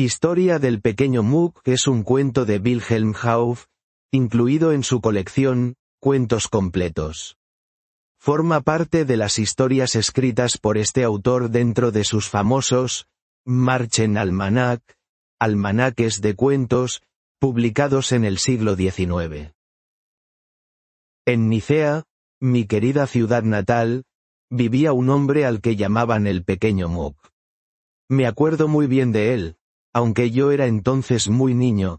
Historia del pequeño Muk es un cuento de Wilhelm Hauff, incluido en su colección, Cuentos completos. Forma parte de las historias escritas por este autor dentro de sus famosos Märchenalmanach, almanaques de cuentos, publicados en el siglo XIX. En Nicea, mi querida ciudad natal, vivía un hombre al que llamaban el pequeño Muk. Me acuerdo muy bien de él, aunque yo era entonces muy niño,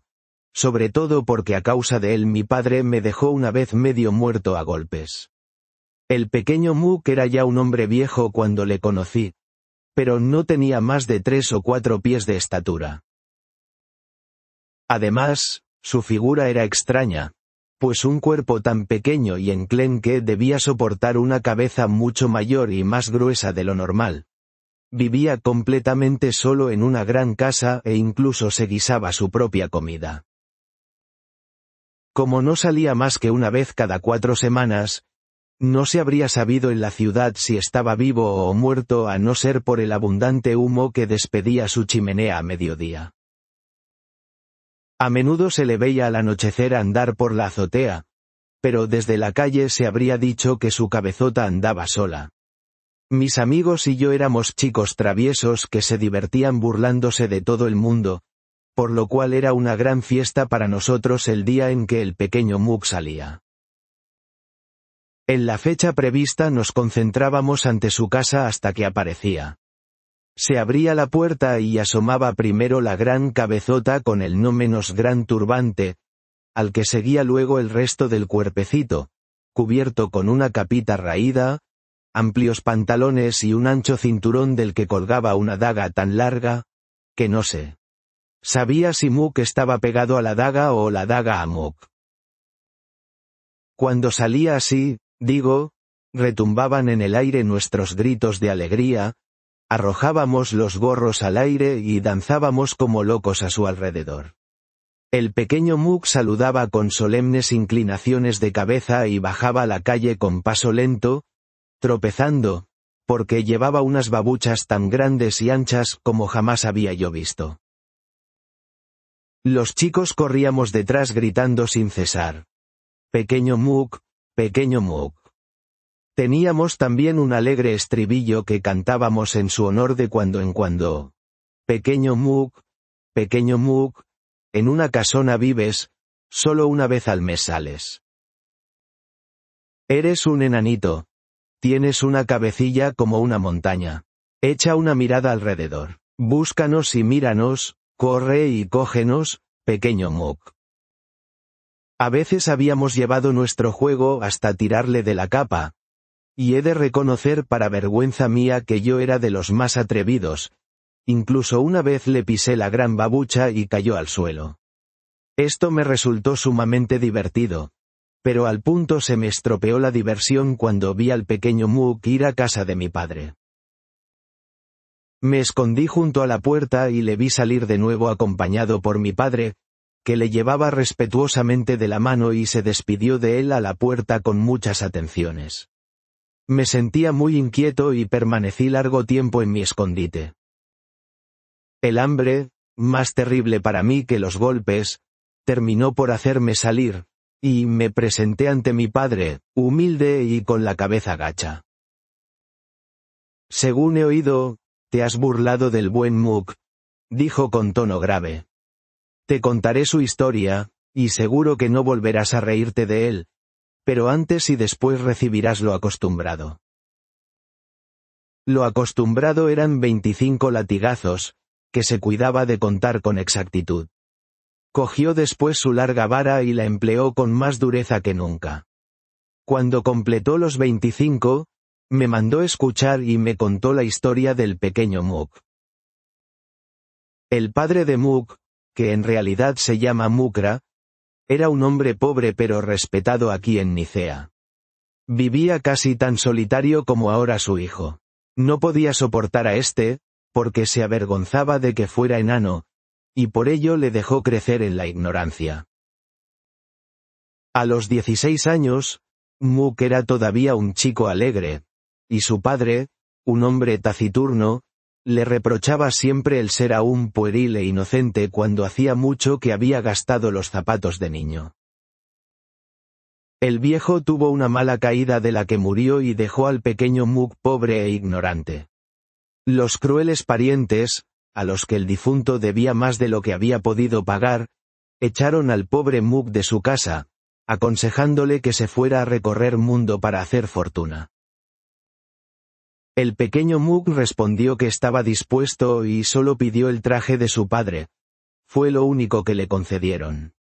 sobre todo porque a causa de él mi padre me dejó una vez medio muerto a golpes. El pequeño Muk era ya un hombre viejo cuando le conocí, pero no tenía más de 3 o 4 pies de estatura. Además, su figura era extraña, pues un cuerpo tan pequeño y enclenque debía soportar una cabeza mucho mayor y más gruesa de lo normal. Vivía completamente solo en una gran casa e incluso se guisaba su propia comida. Como no salía más que una vez cada 4 semanas, no se habría sabido en la ciudad si estaba vivo o muerto a no ser por el abundante humo que despedía su chimenea a mediodía. A menudo se le veía al anochecer andar por la azotea, pero desde la calle se habría dicho que su cabezota andaba sola. Mis amigos y yo éramos chicos traviesos que se divertían burlándose de todo el mundo, por lo cual era una gran fiesta para nosotros el día en que el pequeño Muk salía. En la fecha prevista nos concentrábamos ante su casa hasta que aparecía. Se abría la puerta y asomaba primero la gran cabezota con el no menos gran turbante, al que seguía luego el resto del cuerpecito, cubierto con una capita raída, amplios pantalones y un ancho cinturón del que colgaba una daga tan larga, que no sé. Sabía si Muk estaba pegado a la daga o la daga a Muk. Cuando salía así, retumbaban en el aire nuestros gritos de alegría, arrojábamos los gorros al aire y danzábamos como locos a su alrededor. El pequeño Muk saludaba con solemnes inclinaciones de cabeza y bajaba la calle con paso lento, tropezando, porque llevaba unas babuchas tan grandes y anchas como jamás había yo visto. Los chicos corríamos detrás gritando sin cesar: «Pequeño Muk, pequeño Muk». Teníamos también un alegre estribillo que cantábamos en su honor de cuando en cuando. «Pequeño Muk, en una casona vives, solo una vez al mes sales. Eres un enanito. Tienes una cabecilla como una montaña. Echa una mirada alrededor. Búscanos y míranos, corre y cógenos, pequeño Muk». A veces habíamos llevado nuestro juego hasta tirarle de la capa, y he de reconocer para vergüenza mía que yo era de los más atrevidos, incluso una vez le pisé la gran babucha y cayó al suelo. Esto me resultó sumamente divertido, pero al punto se me estropeó la diversión cuando vi al pequeño Muk ir a casa de mi padre. Me escondí junto a la puerta y le vi salir de nuevo acompañado por mi padre, que le llevaba respetuosamente de la mano y se despidió de él a la puerta con muchas atenciones. Me sentía muy inquieto y permanecí largo tiempo en mi escondite. El hambre, más terrible para mí que los golpes, terminó por hacerme salir, y me presenté ante mi padre, humilde y con la cabeza gacha. «Según he oído, te has burlado del buen Muk», dijo con tono grave. «Te contaré su historia, y seguro que no volverás a reírte de él, pero antes y después recibirás lo acostumbrado». Lo acostumbrado eran 25 latigazos, que se cuidaba de contar con exactitud. Cogió después su larga vara y la empleó con más dureza que nunca. Cuando completó los 25, me mandó escuchar y me contó la historia del pequeño Muk. El padre de Muk, que en realidad se llama Mukra, era un hombre pobre pero respetado aquí en Nicea. Vivía casi tan solitario como ahora su hijo. No podía soportar a este, porque se avergonzaba de que fuera enano, y por ello le dejó crecer en la ignorancia. A los 16 años, Muk era todavía un chico alegre, y su padre, un hombre taciturno, le reprochaba siempre el ser aún pueril e inocente cuando hacía mucho que había gastado los zapatos de niño. El viejo tuvo una mala caída de la que murió y dejó al pequeño Muk pobre e ignorante. Los crueles parientes, a los que el difunto debía más de lo que había podido pagar, echaron al pobre Muk de su casa, aconsejándole que se fuera a recorrer mundo para hacer fortuna. El pequeño Muk respondió que estaba dispuesto y solo pidió el traje de su padre. Fue lo único que le concedieron.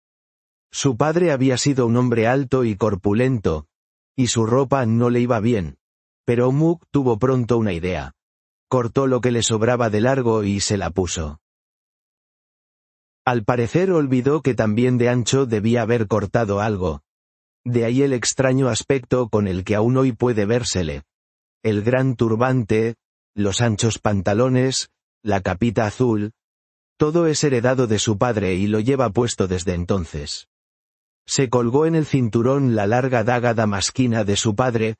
Su padre había sido un hombre alto y corpulento, y su ropa no le iba bien, pero Muk tuvo pronto una idea. Cortó lo que le sobraba de largo y se la puso. Al parecer olvidó que también de ancho debía haber cortado algo. De ahí el extraño aspecto con el que aún hoy puede vérsele. El gran turbante, los anchos pantalones, la capita azul, todo es heredado de su padre y lo lleva puesto desde entonces. Se colgó en el cinturón la larga daga damasquina de su padre,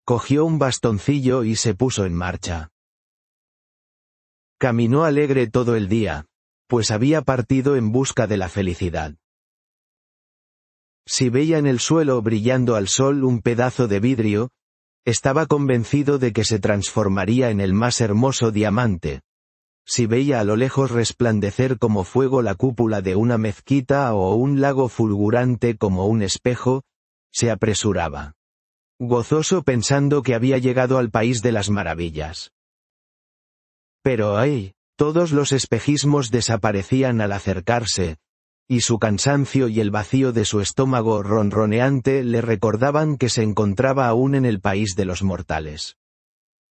cogió un bastoncillo y se puso en marcha. Caminó alegre todo el día, pues había partido en busca de la felicidad. Si veía en el suelo brillando al sol un pedazo de vidrio, estaba convencido de que se transformaría en el más hermoso diamante. Si veía a lo lejos resplandecer como fuego la cúpula de una mezquita o un lago fulgurante como un espejo, se apresuraba. Gozoso pensando que había llegado al país de las maravillas. Pero ¡ay! Todos los espejismos desaparecían al acercarse, y su cansancio y el vacío de su estómago ronroneante le recordaban que se encontraba aún en el país de los mortales.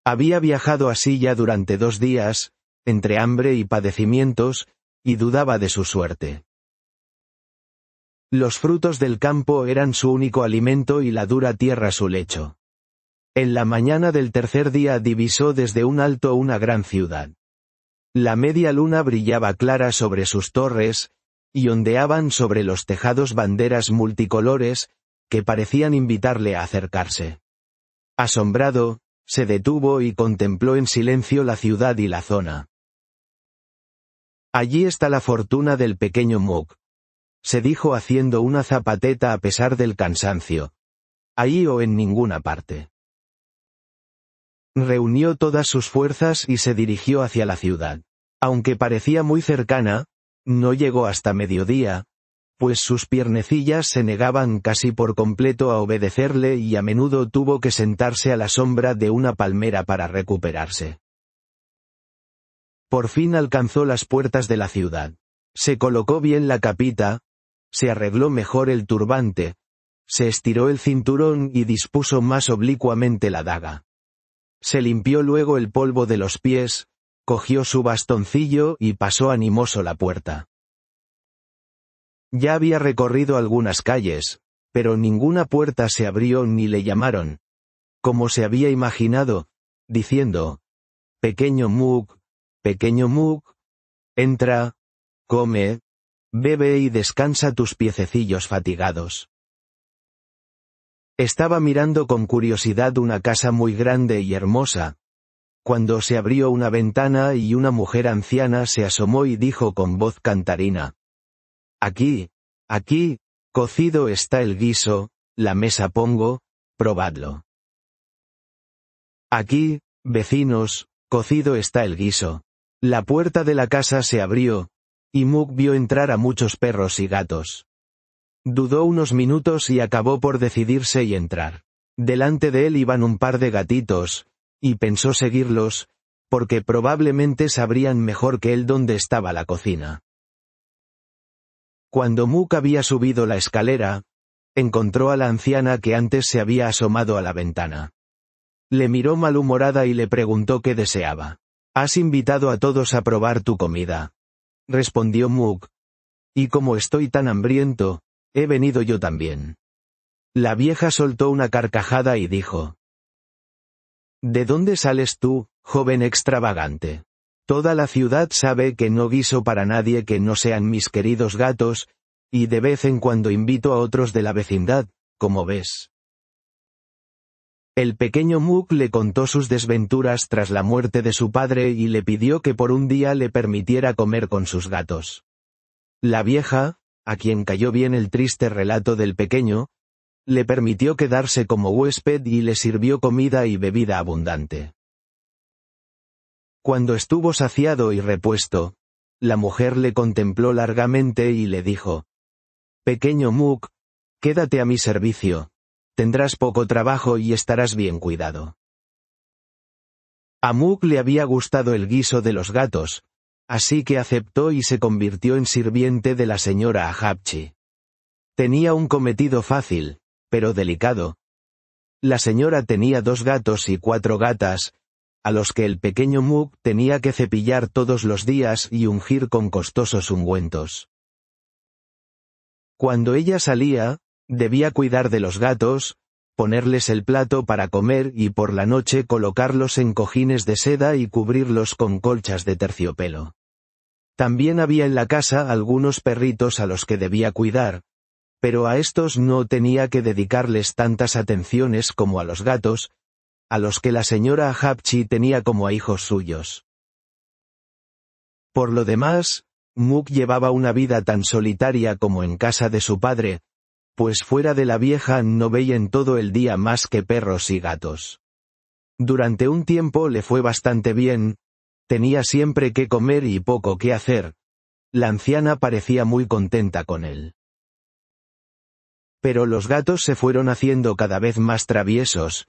Había viajado así ya durante 2 días, entre hambre y padecimientos, y dudaba de su suerte. Los frutos del campo eran su único alimento y la dura tierra su lecho. En la mañana del tercer día divisó desde un alto una gran ciudad. La media luna brillaba clara sobre sus torres, y ondeaban sobre los tejados banderas multicolores, que parecían invitarle a acercarse. Asombrado, se detuvo y contempló en silencio la ciudad y la zona. Allí está la fortuna del pequeño Muk, se dijo haciendo una zapateta a pesar del cansancio. Ahí o en ninguna parte. Reunió todas sus fuerzas y se dirigió hacia la ciudad. Aunque parecía muy cercana, no llegó hasta mediodía, pues sus piernecillas se negaban casi por completo a obedecerle y a menudo tuvo que sentarse a la sombra de una palmera para recuperarse. Por fin alcanzó las puertas de la ciudad. Se colocó bien la capita, se arregló mejor el turbante, se estiró el cinturón y dispuso más oblicuamente la daga. Se limpió luego el polvo de los pies, cogió su bastoncillo y pasó animoso la puerta. Ya había recorrido algunas calles, pero ninguna puerta se abrió ni le llamaron, como se había imaginado, diciendo: pequeño Muk, entra, come, bebe y descansa tus piececillos fatigados. Estaba mirando con curiosidad una casa muy grande y hermosa, cuando se abrió una ventana y una mujer anciana se asomó y dijo con voz cantarina: Aquí, cocido está el guiso, la mesa pongo, probadlo. Aquí, vecinos, cocido está el guiso. La puerta de la casa se abrió, y Muk vio entrar a muchos perros y gatos. Dudó unos minutos y acabó por decidirse y entrar. Delante de él iban un par de gatitos, y pensó seguirlos, porque probablemente sabrían mejor que él dónde estaba la cocina. Cuando Muk había subido la escalera, encontró a la anciana que antes se había asomado a la ventana. Le miró malhumorada y le preguntó qué deseaba. «Has invitado a todos a probar tu comida», respondió Muk. «Y como estoy tan hambriento, he venido yo también». La vieja soltó una carcajada y dijo: «¿De dónde sales tú, joven extravagante? Toda la ciudad sabe que no guiso para nadie que no sean mis queridos gatos, y de vez en cuando invito a otros de la vecindad, como ves». El pequeño Mook le contó sus desventuras tras la muerte de su padre y le pidió que por un día le permitiera comer con sus gatos. La vieja, a quien cayó bien el triste relato del pequeño, le permitió quedarse como huésped y le sirvió comida y bebida abundante. Cuando estuvo saciado y repuesto, la mujer le contempló largamente y le dijo: «Pequeño Mook, quédate a mi servicio. Tendrás poco trabajo y estarás bien cuidado». A Mook le había gustado el guiso de los gatos, así que aceptó y se convirtió en sirviente de la señora Ahapchi. Tenía un cometido fácil, pero delicado. La señora tenía 2 gatos y 4 gatas, a los que el pequeño Mook tenía que cepillar todos los días y ungir con costosos ungüentos. Cuando ella salía, debía cuidar de los gatos, ponerles el plato para comer y por la noche colocarlos en cojines de seda y cubrirlos con colchas de terciopelo. También había en la casa algunos perritos a los que debía cuidar, pero a estos no tenía que dedicarles tantas atenciones como a los gatos, a los que la señora Ahapchi tenía como a hijos suyos. Por lo demás, Mook llevaba una vida tan solitaria como en casa de su padre, pues fuera de la vieja no veía en todo el día más que perros y gatos. Durante un tiempo le fue bastante bien, tenía siempre qué comer y poco qué hacer. La anciana parecía muy contenta con él. Pero los gatos se fueron haciendo cada vez más traviesos.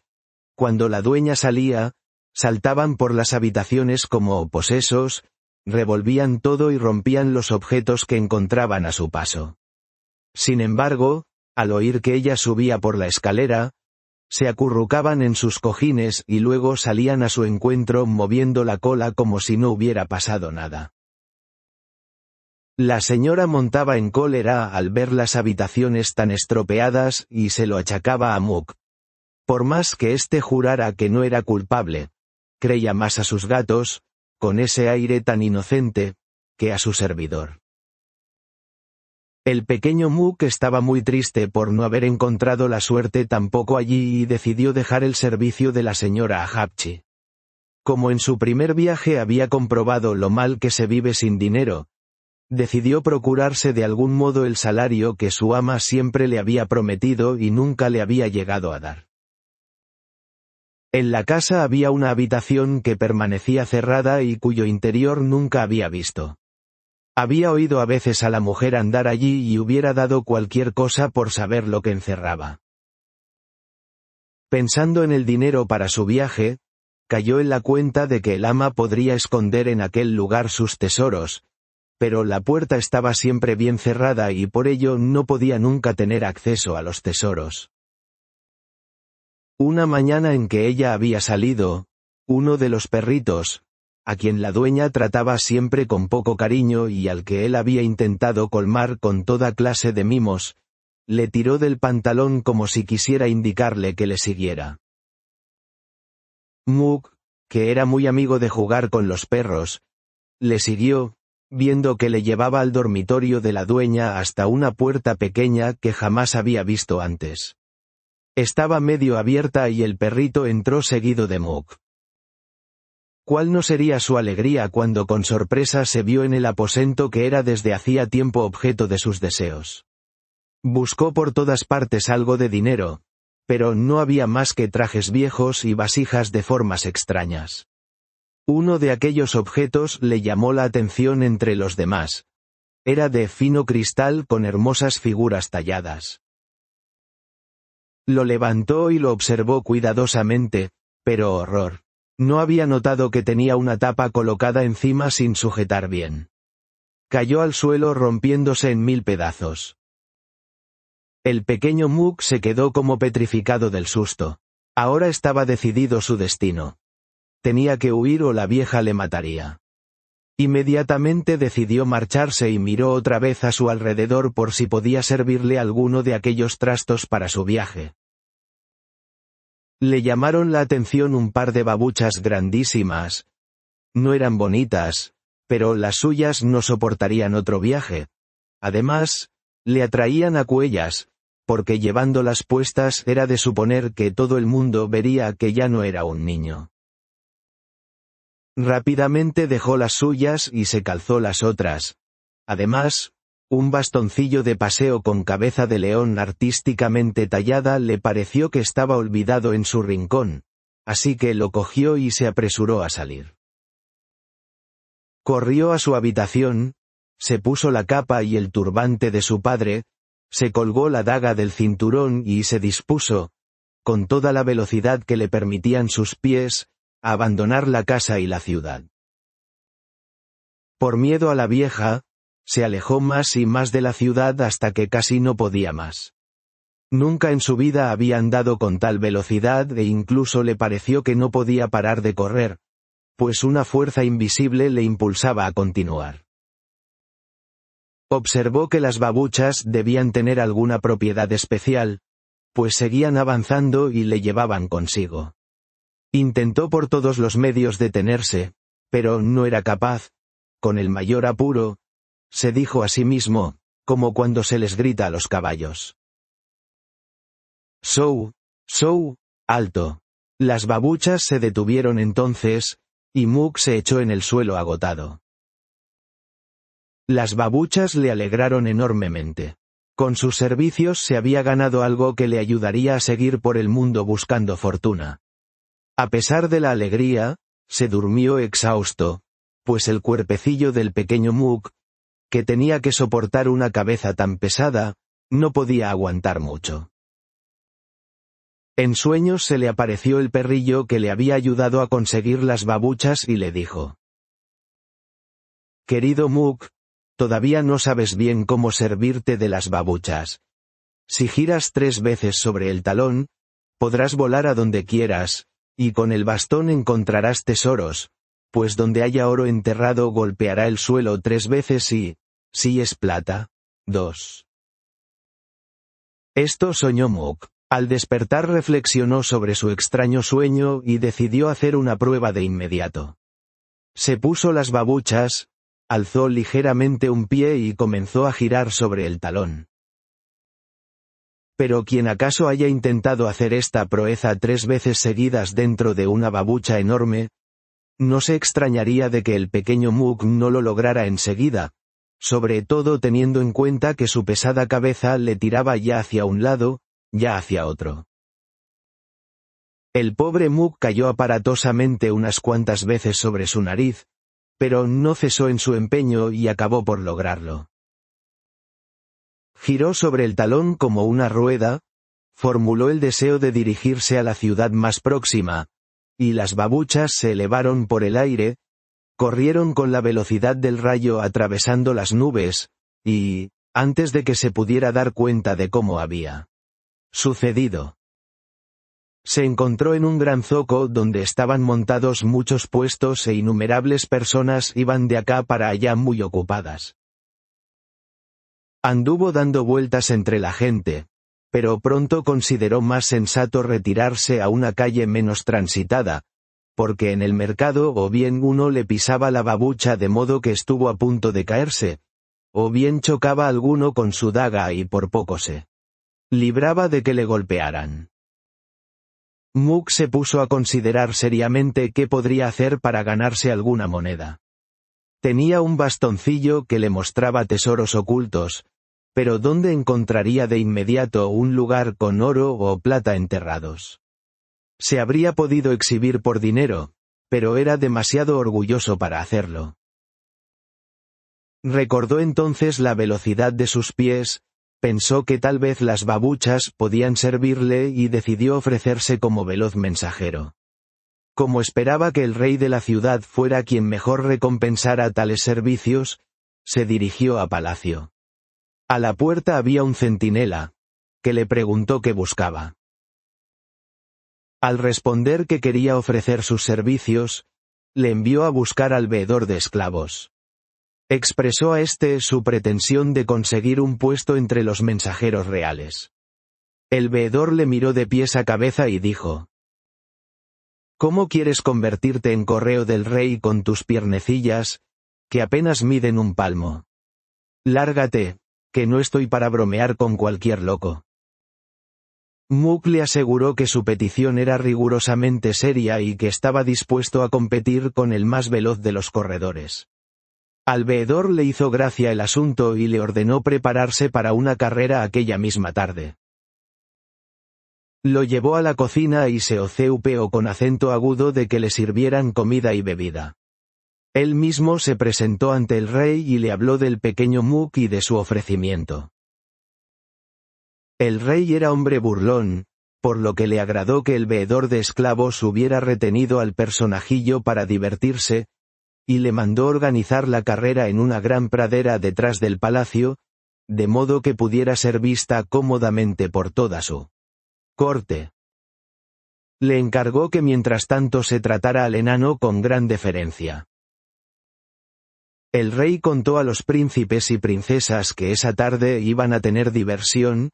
Cuando la dueña salía, saltaban por las habitaciones como posesos, revolvían todo y rompían los objetos que encontraban a su paso. Sin embargo, al oír que ella subía por la escalera, se acurrucaban en sus cojines y luego salían a su encuentro moviendo la cola como si no hubiera pasado nada. La señora montaba en cólera al ver las habitaciones tan estropeadas y se lo achacaba a Mook. Por más que éste jurara que no era culpable, creía más a sus gatos, con ese aire tan inocente, que a su servidor. El pequeño Mook estaba muy triste por no haber encontrado la suerte tampoco allí y decidió dejar el servicio de la señora Ahapchi. Como en su primer viaje había comprobado lo mal que se vive sin dinero, decidió procurarse de algún modo el salario que su ama siempre le había prometido y nunca le había llegado a dar. En la casa había una habitación que permanecía cerrada y cuyo interior nunca había visto. Había oído a veces a la mujer andar allí y hubiera dado cualquier cosa por saber lo que encerraba. Pensando en el dinero para su viaje, cayó en la cuenta de que el ama podría esconder en aquel lugar sus tesoros, pero la puerta estaba siempre bien cerrada y por ello no podía nunca tener acceso a los tesoros. Una mañana en que ella había salido, uno de los perritos, a quien la dueña trataba siempre con poco cariño y al que él había intentado colmar con toda clase de mimos, le tiró del pantalón como si quisiera indicarle que le siguiera. Mook, que era muy amigo de jugar con los perros, le siguió, viendo que le llevaba al dormitorio de la dueña hasta una puerta pequeña que jamás había visto antes. Estaba medio abierta y el perrito entró seguido de Mook. ¿Cuál no sería su alegría cuando con sorpresa se vio en el aposento que era desde hacía tiempo objeto de sus deseos? Buscó por todas partes algo de dinero, pero no había más que trajes viejos y vasijas de formas extrañas. Uno de aquellos objetos le llamó la atención entre los demás. Era de fino cristal con hermosas figuras talladas. Lo levantó y lo observó cuidadosamente, pero horror. No había notado que tenía una tapa colocada encima sin sujetar bien. Cayó al suelo rompiéndose en 1000 pedazos. El pequeño Mook se quedó como petrificado del susto. Ahora estaba decidido su destino. Tenía que huir o la vieja le mataría. Inmediatamente decidió marcharse y miró otra vez a su alrededor por si podía servirle alguno de aquellos trastos para su viaje. Le llamaron la atención un par de babuchas grandísimas. No eran bonitas, pero las suyas no soportarían otro viaje. Además, le atraían a cuellas, porque llevándolas puestas era de suponer que todo el mundo vería que ya no era un niño. Rápidamente dejó las suyas y se calzó las otras. Además, un bastoncillo de paseo con cabeza de león artísticamente tallada le pareció que estaba olvidado en su rincón, así que lo cogió y se apresuró a salir. Corrió a su habitación, se puso la capa y el turbante de su padre, se colgó la daga del cinturón y se dispuso, con toda la velocidad que le permitían sus pies, a abandonar la casa y la ciudad. Por miedo a la vieja, se alejó más y más de la ciudad hasta que casi no podía más. Nunca en su vida había andado con tal velocidad e incluso le pareció que no podía parar de correr, pues una fuerza invisible le impulsaba a continuar. Observó que las babuchas debían tener alguna propiedad especial, pues seguían avanzando y le llevaban consigo. Intentó por todos los medios detenerse, pero no era capaz, con el mayor apuro, se dijo a sí mismo, como cuando se les grita a los caballos. Show, show, alto. Las babuchas se detuvieron entonces, y Mook se echó en el suelo agotado. Las babuchas le alegraron enormemente. Con sus servicios se había ganado algo que le ayudaría a seguir por el mundo buscando fortuna. A pesar de la alegría, se durmió exhausto, pues el cuerpecillo del pequeño Mook, que tenía que soportar una cabeza tan pesada, no podía aguantar mucho. En sueños se le apareció el perrillo que le había ayudado a conseguir las babuchas y le dijo: «Querido Mook, todavía no sabes bien cómo servirte de las babuchas. Si giras 3 veces sobre el talón, podrás volar a donde quieras, y con el bastón encontrarás tesoros, pues donde haya oro enterrado golpeará el suelo 3 veces y, si es plata, 2. Esto soñó Mook. Al despertar reflexionó sobre su extraño sueño y decidió hacer una prueba de inmediato. Se puso las babuchas, alzó ligeramente un pie y comenzó a girar sobre el talón. Pero quien acaso haya intentado hacer esta proeza 3 veces seguidas dentro de una babucha enorme, no se extrañaría de que el pequeño Mook no lo lograra enseguida, sobre todo teniendo en cuenta que su pesada cabeza le tiraba ya hacia un lado, ya hacia otro. El pobre Mook cayó aparatosamente unas cuantas veces sobre su nariz, pero no cesó en su empeño y acabó por lograrlo. Giró sobre el talón como una rueda, formuló el deseo de dirigirse a la ciudad más próxima, y las babuchas se elevaron por el aire, corrieron con la velocidad del rayo atravesando las nubes, y, antes de que se pudiera dar cuenta de cómo había sucedido, se encontró en un gran zoco donde estaban montados muchos puestos e innumerables personas iban de acá para allá muy ocupadas. Anduvo dando vueltas entre la gente, pero pronto consideró más sensato retirarse a una calle menos transitada, porque en el mercado o bien uno le pisaba la babucha de modo que estuvo a punto de caerse, o bien chocaba alguno con su daga y por poco se libraba de que le golpearan. Mook se puso a considerar seriamente qué podría hacer para ganarse alguna moneda. Tenía un bastoncillo que le mostraba tesoros ocultos, pero ¿dónde encontraría de inmediato un lugar con oro o plata enterrados? Se habría podido exhibir por dinero, pero era demasiado orgulloso para hacerlo. Recordó entonces la velocidad de sus pies, pensó que tal vez las babuchas podían servirle y decidió ofrecerse como veloz mensajero. Como esperaba que el rey de la ciudad fuera quien mejor recompensara tales servicios, se dirigió a palacio. A la puerta había un centinela, que le preguntó qué buscaba. Al responder que quería ofrecer sus servicios, le envió a buscar al veedor de esclavos. Expresó a éste su pretensión de conseguir un puesto entre los mensajeros reales. El veedor le miró de pies a cabeza y dijo: «¿Cómo quieres convertirte en correo del rey con tus piernecillas, que apenas miden un palmo? Lárgate, que no estoy para bromear con cualquier loco». Mook le aseguró que su petición era rigurosamente seria y que estaba dispuesto a competir con el más veloz de los corredores. Al veedor le hizo gracia el asunto y le ordenó prepararse para una carrera aquella misma tarde. Lo llevó a la cocina y se oceupeó con acento agudo de que le sirvieran comida y bebida. Él mismo se presentó ante el rey y le habló del pequeño Mook y de su ofrecimiento. El rey era hombre burlón, por lo que le agradó que el veedor de esclavos hubiera retenido al personajillo para divertirse, y le mandó organizar la carrera en una gran pradera detrás del palacio, de modo que pudiera ser vista cómodamente por toda su corte. Le encargó que mientras tanto se tratara al enano con gran deferencia. El rey contó a los príncipes y princesas que esa tarde iban a tener diversión.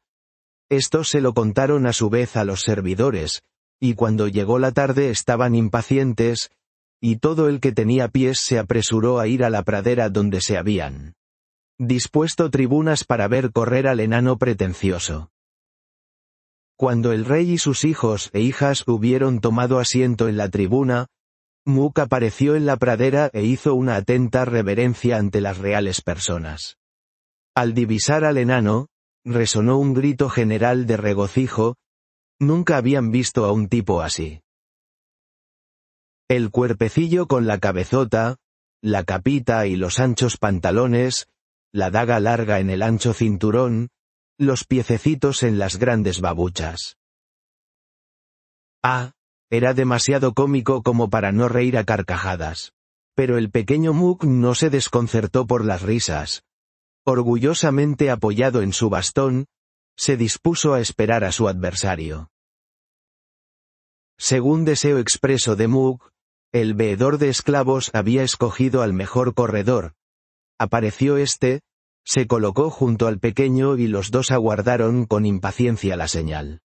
Estos se lo contaron a su vez a los servidores, y cuando llegó la tarde estaban impacientes, y todo el que tenía pies se apresuró a ir a la pradera donde se habían dispuesto tribunas para ver correr al enano pretencioso. Cuando el rey y sus hijos e hijas hubieron tomado asiento en la tribuna, Mook apareció en la pradera e hizo una atenta reverencia ante las reales personas. Al divisar al enano, resonó un grito general de regocijo. Nunca habían visto a un tipo así. El cuerpecillo con la cabezota, la capita y los anchos pantalones, la daga larga en el ancho cinturón, los piececitos en las grandes babuchas. Era demasiado cómico como para no reír a carcajadas. Pero el pequeño Mook no se desconcertó por las risas. Orgullosamente apoyado en su bastón, se dispuso a esperar a su adversario. Según deseo expreso de Mook, el veedor de esclavos había escogido al mejor corredor. Apareció éste, se colocó junto al pequeño y los dos aguardaron con impaciencia la señal.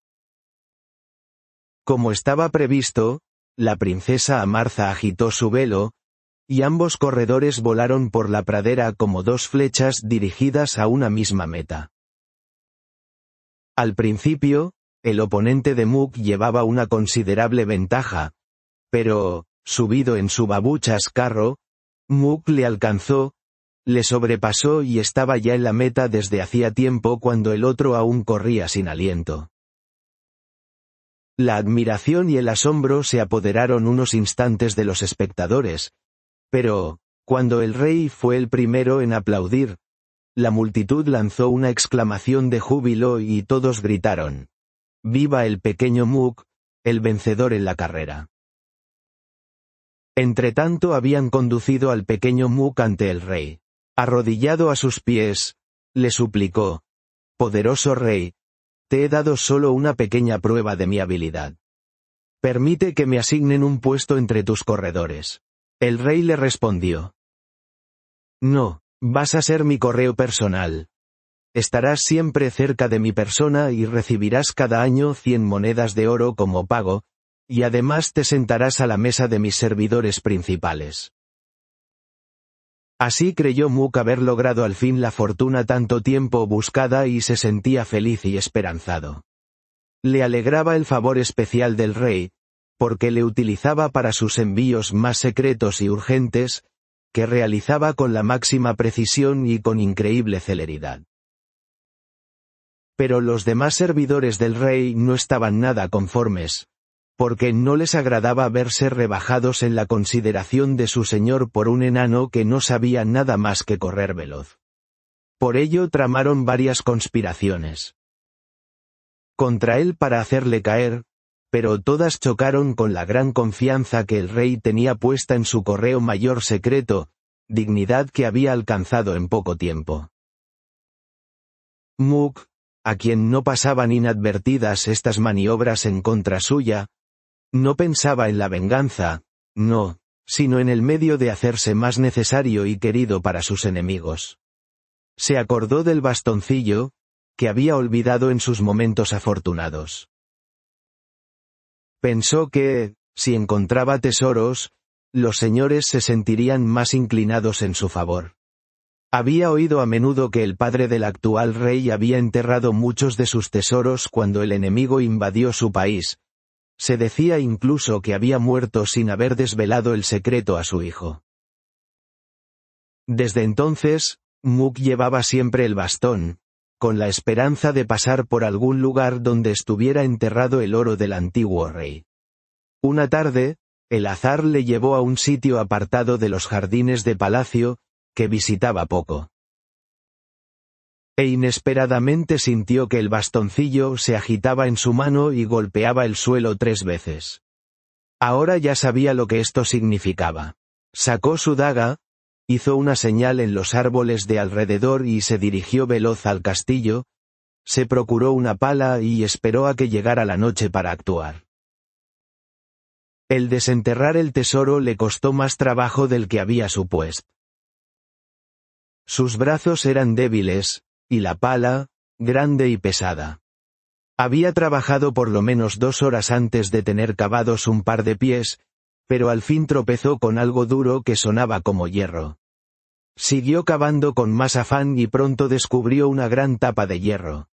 Como estaba previsto, la princesa Amarza agitó su velo, y ambos corredores volaron por la pradera como dos flechas dirigidas a una misma meta. Al principio, el oponente de Mook llevaba una considerable ventaja, pero, subido en su babuchas carro, Mook le alcanzó, le sobrepasó y estaba ya en la meta desde hacía tiempo cuando el otro aún corría sin aliento. La admiración y el asombro se apoderaron unos instantes de los espectadores, pero, cuando el rey fue el primero en aplaudir, la multitud lanzó una exclamación de júbilo y todos gritaron: «¡Viva el pequeño Mook, el vencedor en la carrera!». Entretanto habían conducido al pequeño Mook ante el rey. Arrodillado a sus pies, le suplicó: «Poderoso rey, te he dado solo una pequeña prueba de mi habilidad. Permite que me asignen un puesto entre tus corredores». El rey le respondió: «No, vas a ser mi correo personal. Estarás siempre cerca de mi persona y recibirás cada año 100 monedas de oro como pago, y además te sentarás a la mesa de mis servidores principales». Así creyó Mook haber logrado al fin la fortuna tanto tiempo buscada y se sentía feliz y esperanzado. Le alegraba el favor especial del rey, porque le utilizaba para sus envíos más secretos y urgentes, que realizaba con la máxima precisión y con increíble celeridad. Pero los demás servidores del rey no estaban nada conformes, porque no les agradaba verse rebajados en la consideración de su señor por un enano que no sabía nada más que correr veloz. Por ello tramaron varias conspiraciones contra él para hacerle caer, pero todas chocaron con la gran confianza que el rey tenía puesta en su correo mayor secreto, dignidad que había alcanzado en poco tiempo. Mook, a quien no pasaban inadvertidas estas maniobras en contra suya, no pensaba en la venganza, no, sino en el medio de hacerse más necesario y querido para sus enemigos. Se acordó del bastoncillo, que había olvidado en sus momentos afortunados. Pensó que, si encontraba tesoros, los señores se sentirían más inclinados en su favor. Había oído a menudo que el padre del actual rey había enterrado muchos de sus tesoros cuando el enemigo invadió su país. Se decía incluso que había muerto sin haber desvelado el secreto a su hijo. Desde entonces, Muk llevaba siempre el bastón, con la esperanza de pasar por algún lugar donde estuviera enterrado el oro del antiguo rey. Una tarde, el azar le llevó a un sitio apartado de los jardines de palacio, que visitaba poco. E inesperadamente sintió que el bastoncillo se agitaba en su mano y golpeaba el suelo 3 veces. Ahora ya sabía lo que esto significaba. Sacó su daga, hizo una señal en los árboles de alrededor y se dirigió veloz al castillo, se procuró una pala y esperó a que llegara la noche para actuar. El desenterrar el tesoro le costó más trabajo del que había supuesto. Sus brazos eran débiles, y la pala, grande y pesada. Había trabajado por lo menos 2 horas antes de tener cavados un par de pies, pero al fin tropezó con algo duro que sonaba como hierro. Siguió cavando con más afán y pronto descubrió una gran tapa de hierro.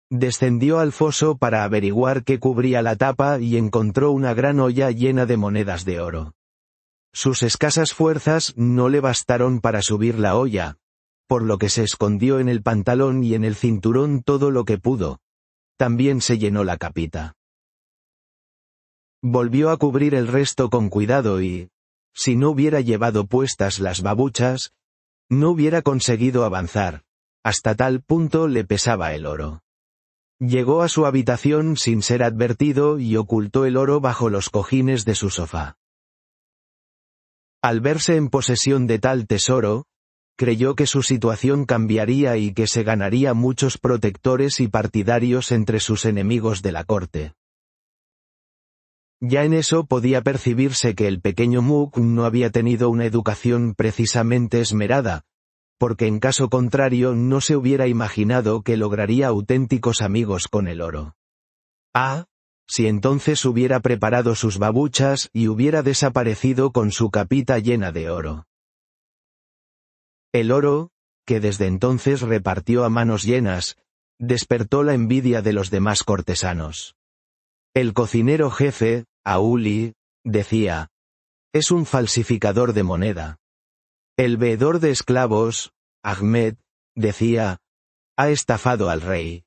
Descendió al foso para averiguar qué cubría la tapa y encontró una gran olla llena de monedas de oro. Sus escasas fuerzas no le bastaron para subir la olla, por lo que se escondió en el pantalón y en el cinturón todo lo que pudo. También se llenó la capita. Volvió a cubrir el resto con cuidado y, si no hubiera llevado puestas las babuchas, no hubiera conseguido avanzar, hasta tal punto le pesaba el oro. Llegó a su habitación sin ser advertido y ocultó el oro bajo los cojines de su sofá. Al verse en posesión de tal tesoro, creyó que su situación cambiaría y que se ganaría muchos protectores y partidarios entre sus enemigos de la corte. Ya en eso podía percibirse que el pequeño Muk no había tenido una educación precisamente esmerada, porque en caso contrario no se hubiera imaginado que lograría auténticos amigos con el oro. Si entonces hubiera preparado sus babuchas y hubiera desaparecido con su capita llena de oro. El oro, que desde entonces repartió a manos llenas, despertó la envidia de los demás cortesanos. El cocinero jefe, Auli, decía: «Es un falsificador de moneda». El veedor de esclavos, Ahmed, decía: «Ha estafado al rey».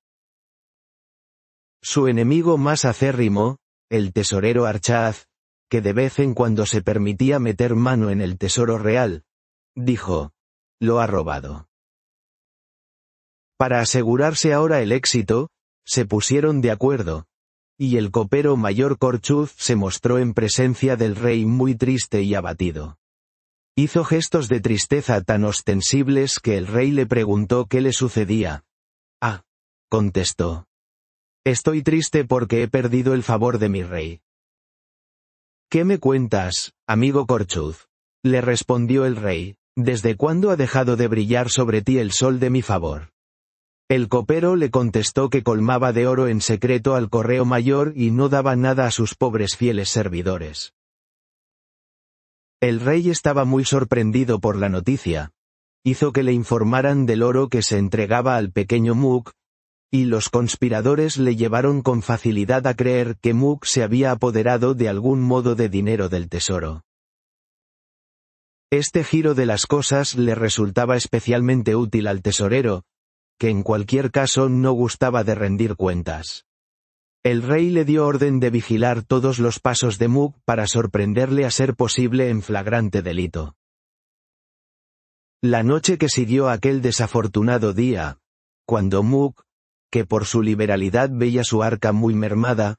Su enemigo más acérrimo, el tesorero Archaz, que de vez en cuando se permitía meter mano en el tesoro real, dijo: «Lo ha robado». Para asegurarse ahora el éxito, se pusieron de acuerdo, y el copero mayor Korchuz se mostró en presencia del rey muy triste y abatido. Hizo gestos de tristeza tan ostensibles que el rey le preguntó qué le sucedía. Contestó: «Estoy triste porque he perdido el favor de mi rey». «¿Qué me cuentas, amigo Korchuz?», le respondió el rey. «¿Desde cuándo ha dejado de brillar sobre ti el sol de mi favor?». El copero le contestó que colmaba de oro en secreto al correo mayor y no daba nada a sus pobres fieles servidores. El rey estaba muy sorprendido por la noticia. Hizo que le informaran del oro que se entregaba al pequeño Muk, y los conspiradores le llevaron con facilidad a creer que Muk se había apoderado de algún modo de dinero del tesoro. Este giro de las cosas le resultaba especialmente útil al tesorero, que en cualquier caso no gustaba de rendir cuentas. El rey le dio orden de vigilar todos los pasos de Muk para sorprenderle a ser posible en flagrante delito. La noche que siguió aquel desafortunado día, cuando Muk, que por su liberalidad veía su arca muy mermada,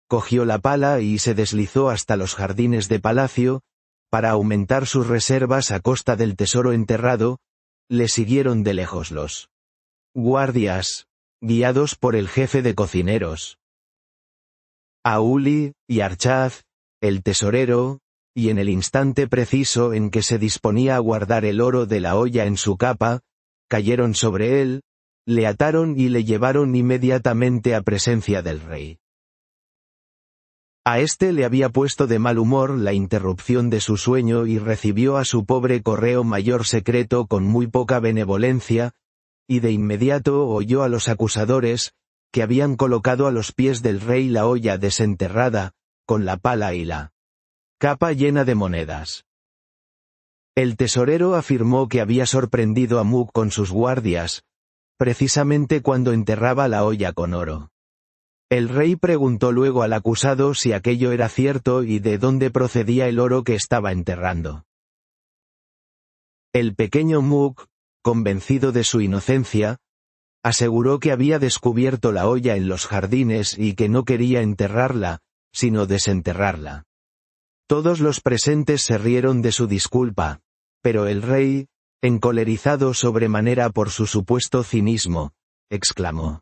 cogió la pala y se deslizó hasta los jardines de palacio, para aumentar sus reservas a costa del tesoro enterrado, le siguieron de lejos los guardias, guiados por el jefe de cocineros. Auli y Archaz, el tesorero, y en el instante preciso en que se disponía a guardar el oro de la olla en su capa, cayeron sobre él, le ataron y le llevaron inmediatamente a presencia del rey. A este le había puesto de mal humor la interrupción de su sueño y recibió a su pobre correo mayor secreto con muy poca benevolencia, y de inmediato oyó a los acusadores, que habían colocado a los pies del rey la olla desenterrada, con la pala y la capa llena de monedas. El tesorero afirmó que había sorprendido a Muk con sus guardias, precisamente cuando enterraba la olla con oro. El rey preguntó luego al acusado si aquello era cierto y de dónde procedía el oro que estaba enterrando. El pequeño Muk, convencido de su inocencia, aseguró que había descubierto la olla en los jardines y que no quería enterrarla, sino desenterrarla. Todos los presentes se rieron de su disculpa, pero el rey, encolerizado sobremanera por su supuesto cinismo, exclamó: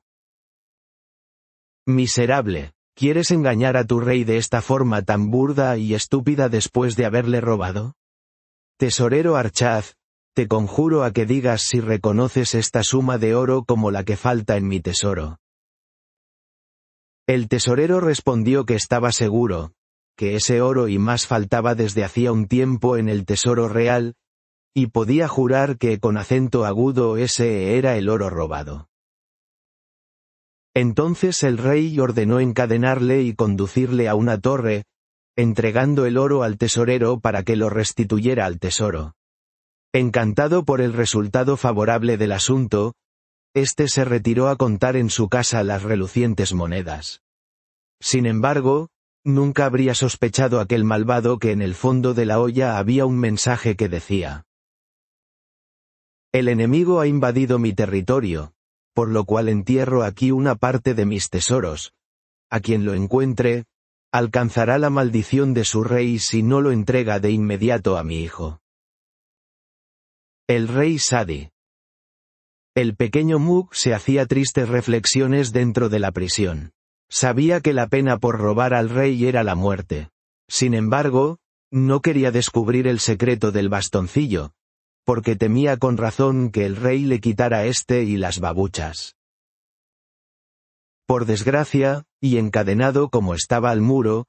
«Miserable, ¿quieres engañar a tu rey de esta forma tan burda y estúpida después de haberle robado? Tesorero Archaz, te conjuro a que digas si reconoces esta suma de oro como la que falta en mi tesoro». El tesorero respondió que estaba seguro, que ese oro y más faltaba desde hacía un tiempo en el tesoro real, y podía jurar que con acento agudo ese era el oro robado. Entonces el rey ordenó encadenarle y conducirle a una torre, entregando el oro al tesorero para que lo restituyera al tesoro. Encantado por el resultado favorable del asunto, éste se retiró a contar en su casa las relucientes monedas. Sin embargo, nunca habría sospechado aquel malvado que en el fondo de la olla había un mensaje que decía: «El enemigo ha invadido mi territorio, por lo cual entierro aquí una parte de mis tesoros. A quien lo encuentre, alcanzará la maldición de su rey si no lo entrega de inmediato a mi hijo». El rey Sadi. El pequeño Muk se hacía tristes reflexiones dentro de la prisión. Sabía que la pena por robar al rey era la muerte. Sin embargo, no quería descubrir el secreto del bastoncillo, porque temía con razón que el rey le quitara éste y las babuchas. Por desgracia, y encadenado como estaba al muro,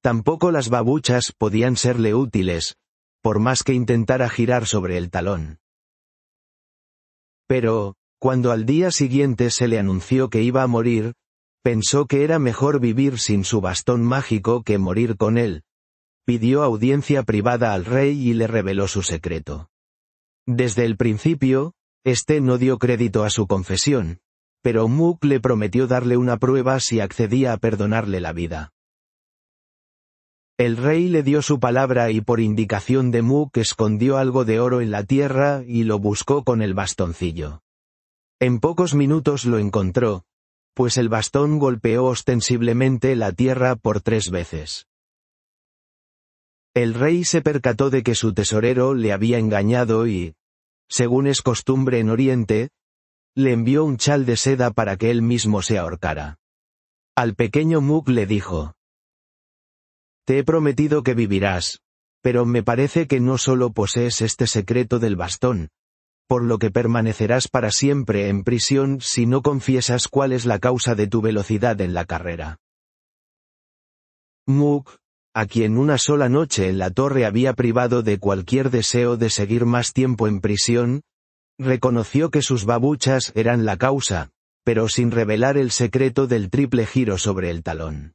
tampoco las babuchas podían serle útiles, por más que intentara girar sobre el talón. Pero, cuando al día siguiente se le anunció que iba a morir, pensó que era mejor vivir sin su bastón mágico que morir con él. Pidió audiencia privada al rey y le reveló su secreto. Desde el principio, éste no dio crédito a su confesión, pero Muk le prometió darle una prueba si accedía a perdonarle la vida. El rey le dio su palabra y por indicación de Muk escondió algo de oro en la tierra y lo buscó con el bastoncillo. En pocos minutos lo encontró, pues el bastón golpeó ostensiblemente la tierra por 3 veces. El rey se percató de que su tesorero le había engañado y, según es costumbre en Oriente, le envió un chal de seda para que él mismo se ahorcara. Al pequeño Muk le dijo: «Te he prometido que vivirás, pero me parece que no solo posees este secreto del bastón, por lo que permanecerás para siempre en prisión si no confiesas cuál es la causa de tu velocidad en la carrera». Muk, a quien una sola noche en la torre había privado de cualquier deseo de seguir más tiempo en prisión, reconoció que sus babuchas eran la causa, pero sin revelar el secreto del triple giro sobre el talón.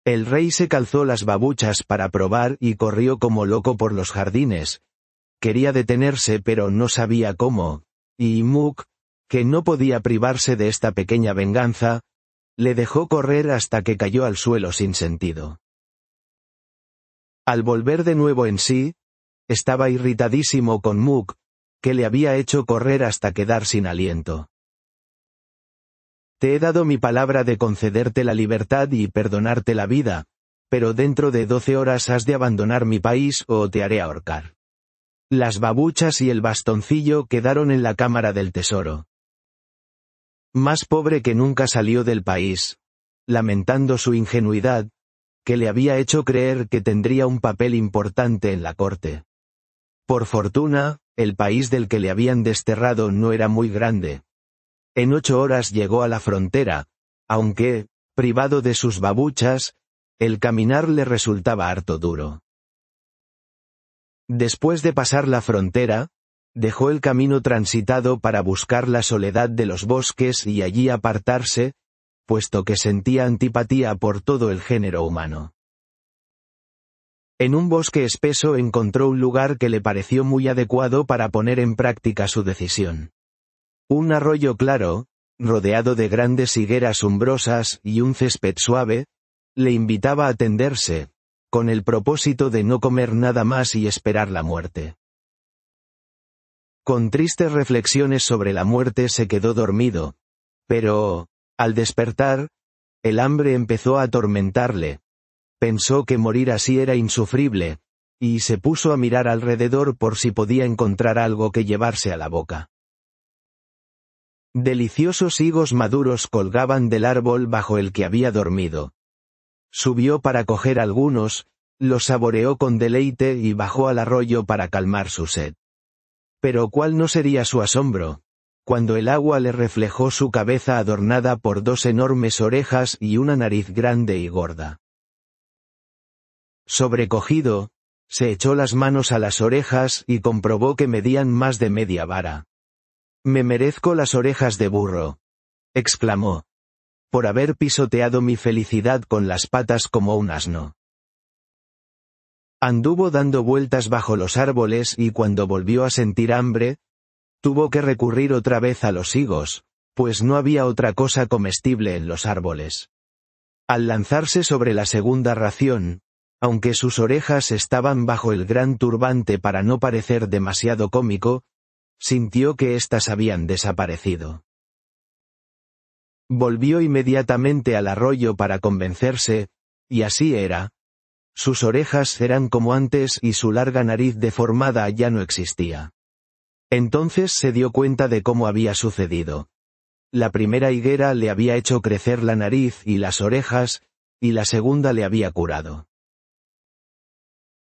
El rey se calzó las babuchas para probar y corrió como loco por los jardines. Quería detenerse pero no sabía cómo, y Muk, que no podía privarse de esta pequeña venganza, le dejó correr hasta que cayó al suelo sin sentido. Al volver de nuevo en sí, estaba irritadísimo con Muk, que le había hecho correr hasta quedar sin aliento. «Te he dado mi palabra de concederte la libertad y perdonarte la vida, pero dentro de 12 horas has de abandonar mi país o te haré ahorcar». Las babuchas y el bastoncillo quedaron en la cámara del tesoro. Más pobre que nunca salió del país, lamentando su ingenuidad, que le había hecho creer que tendría un papel importante en la corte. Por fortuna, el país del que le habían desterrado no era muy grande. En 8 horas llegó a la frontera, aunque, Privado de sus babuchas, el caminar le resultaba harto duro. Después de pasar la frontera, dejó el camino transitado para buscar la soledad de los bosques y allí apartarse, puesto que sentía antipatía por todo el género humano. En un bosque espeso encontró un lugar que le pareció muy adecuado para poner en práctica su decisión. Un arroyo claro, rodeado de grandes higueras umbrosas y un césped suave, le invitaba a tenderse, con el propósito de no comer nada más y esperar la muerte. Con tristes reflexiones sobre la muerte se quedó dormido, pero, al despertar, el hambre empezó a atormentarle. Pensó que morir así era insufrible, y se puso a mirar alrededor por si podía encontrar algo que llevarse a la boca. Deliciosos higos maduros colgaban del árbol bajo el que había dormido. Subió para coger algunos, los saboreó con deleite y bajó al arroyo para calmar su sed. Pero ¿cuál no sería su asombro, cuando el agua le reflejó su cabeza adornada por dos enormes orejas y una nariz grande y gorda? Sobrecogido, se echó las manos a las orejas y comprobó que medían más de media vara. «Me merezco las orejas de burro», exclamó, «por haber pisoteado mi felicidad con las patas como un asno». Anduvo dando vueltas bajo los árboles y cuando volvió a sentir hambre, tuvo que recurrir otra vez a los higos, pues no había otra cosa comestible en los árboles. Al lanzarse sobre la segunda ración, aunque sus orejas estaban bajo el gran turbante para no parecer demasiado cómico, sintió que éstas habían desaparecido. Volvió inmediatamente al arroyo para convencerse, y así era. Sus orejas eran como antes y su larga nariz deformada ya no existía. Entonces se dio cuenta de cómo había sucedido. La primera higuera le había hecho crecer la nariz y las orejas, y la segunda le había curado.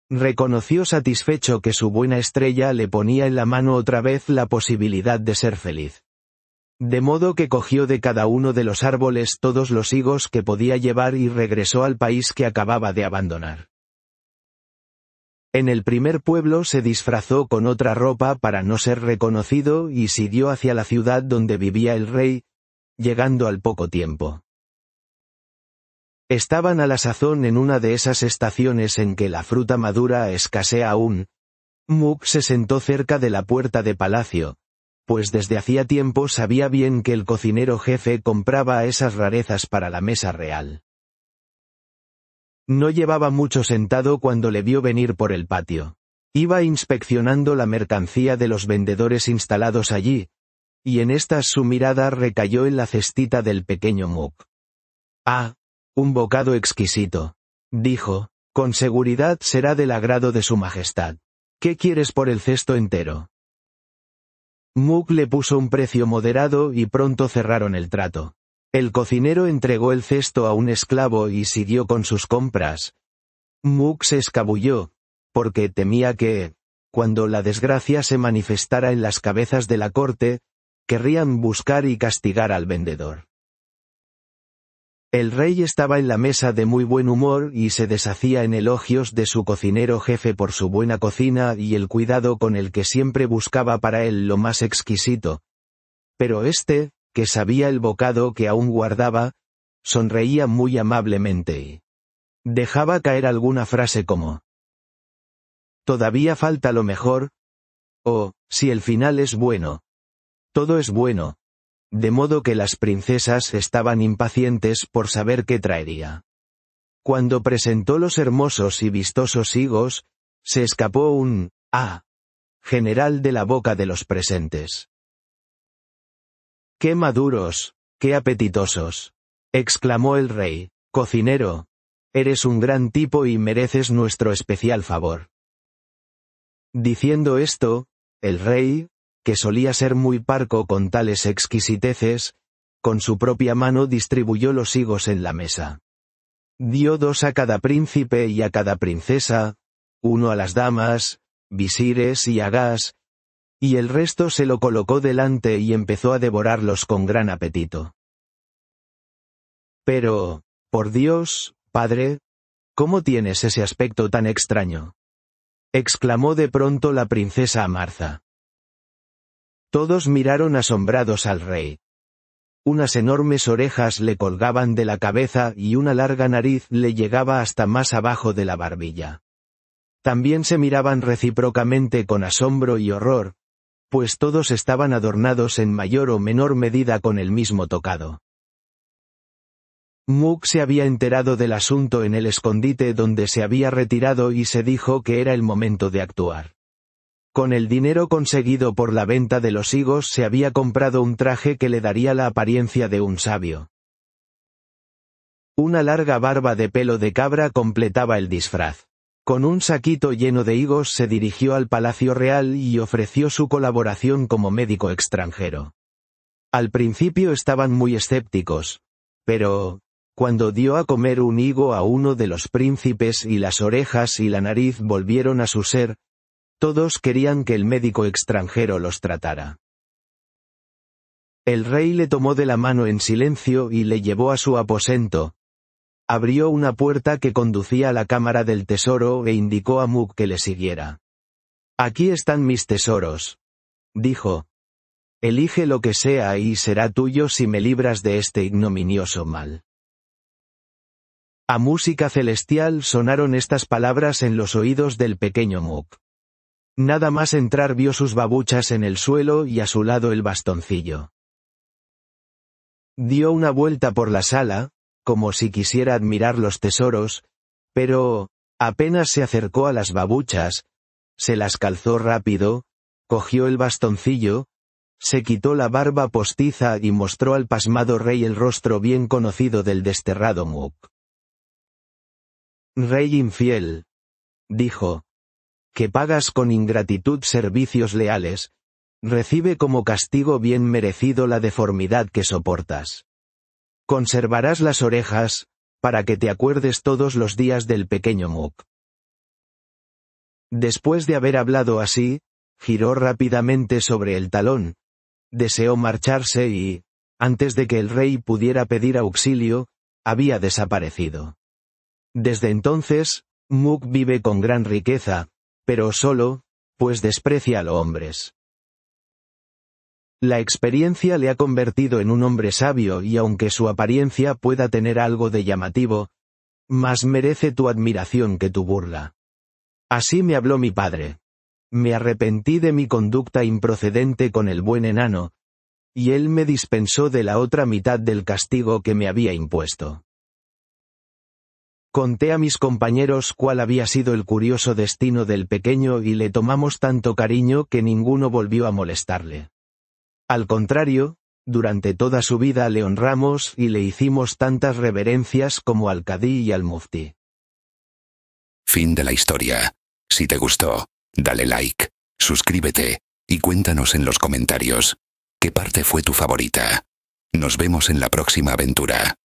Reconoció satisfecho que su buena estrella le ponía en la mano otra vez la posibilidad de ser feliz. De modo que cogió de cada uno de los árboles todos los higos que podía llevar y regresó al país que acababa de abandonar. En el primer pueblo se disfrazó con otra ropa para no ser reconocido y siguió hacia la ciudad donde vivía el rey, llegando al poco tiempo. Estaban a la sazón en una de esas estaciones en que la fruta madura escasea aún. Muk se sentó cerca de la puerta de palacio, pues desde hacía tiempo sabía bien que el cocinero jefe compraba esas rarezas para la mesa real. No llevaba mucho sentado cuando le vio venir por el patio. Iba inspeccionando la mercancía de los vendedores instalados allí, y en estas su mirada recayó en la cestita del pequeño Muk. «Ah, un bocado exquisito», dijo, «con seguridad será del agrado de su majestad. ¿Qué quieres por el cesto entero?» Muk le puso un precio moderado y pronto cerraron el trato. El cocinero entregó el cesto a un esclavo y siguió con sus compras. Muk se escabulló, porque temía que, cuando la desgracia se manifestara en las cabezas de la corte, querrían buscar y castigar al vendedor. El rey estaba en la mesa de muy buen humor y se deshacía en elogios de su cocinero jefe por su buena cocina y el cuidado con el que siempre buscaba para él lo más exquisito. Pero éste, que sabía el bocado que aún guardaba, sonreía muy amablemente y dejaba caer alguna frase como: «Todavía falta lo mejor», o «si el final es bueno, todo es bueno», de modo que las princesas estaban impacientes por saber qué traería. Cuando presentó los hermosos y vistosos higos, se escapó un «ah» general de la boca de los presentes. «¡Qué maduros, qué apetitosos!», exclamó el rey. «Cocinero, eres un gran tipo y mereces nuestro especial favor». Diciendo esto, el rey, que solía ser muy parco con tales exquisiteces, con su propia mano distribuyó los higos en la mesa. Dio 2 a cada príncipe y a cada princesa, 1 a las damas, visires y agás, y el resto se lo colocó delante y empezó a devorarlos con gran apetito. Pero, por Dios, padre, ¿cómo tienes ese aspecto tan extraño?, exclamó de pronto la princesa Amartha. Todos miraron asombrados al rey. Unas enormes orejas le colgaban de la cabeza y una larga nariz le llegaba hasta más abajo de la barbilla. También se miraban recíprocamente con asombro y horror, pues todos estaban adornados en mayor o menor medida con el mismo tocado. Muk se había enterado del asunto en el escondite donde se había retirado y se dijo que era el momento de actuar. Con el dinero conseguido por la venta de los higos se había comprado un traje que le daría la apariencia de un sabio. Una larga barba de pelo de cabra completaba el disfraz. Con un saquito lleno de higos se dirigió al Palacio Real y ofreció su colaboración como médico extranjero. Al principio estaban muy escépticos, pero, cuando dio a comer un higo a uno de los príncipes y las orejas y la nariz volvieron a su ser, todos querían que el médico extranjero los tratara. El rey le tomó de la mano en silencio y le llevó a su aposento. Abrió una puerta que conducía a la cámara del tesoro e indicó a Muk que le siguiera. «Aquí están mis tesoros», dijo. «Elige lo que sea y será tuyo si me libras de este ignominioso mal». A música celestial sonaron estas palabras en los oídos del pequeño Muk. Nada más entrar vio sus babuchas en el suelo y a su lado el bastoncillo. Dio una vuelta por la sala, como si quisiera admirar los tesoros, pero, apenas se acercó a las babuchas, se las calzó rápido, cogió el bastoncillo, se quitó la barba postiza y mostró al pasmado rey el rostro bien conocido del desterrado Muk. «Rey infiel», dijo, «que pagas con ingratitud servicios leales, recibe como castigo bien merecido la deformidad que soportas. Conservarás las orejas, para que te acuerdes todos los días del pequeño Muk». Después de haber hablado así, giró rápidamente sobre el talón, deseó marcharse y, antes de que el rey pudiera pedir auxilio, había desaparecido. Desde entonces, Muk vive con gran riqueza, pero solo, pues desprecia a los hombres. La experiencia le ha convertido en un hombre sabio y aunque su apariencia pueda tener algo de llamativo, más merece tu admiración que tu burla. Así me habló mi padre. Me arrepentí de mi conducta improcedente con el buen enano, y él me dispensó de la otra mitad del castigo que me había impuesto. Conté a mis compañeros cuál había sido el curioso destino del pequeño y le tomamos tanto cariño que ninguno volvió a molestarle. Al contrario, durante toda su vida le honramos y le hicimos tantas reverencias como al Cadí y al Mufti. Fin de la historia. Si te gustó, dale like, suscríbete y cuéntanos en los comentarios qué parte fue tu favorita. Nos vemos en la próxima aventura.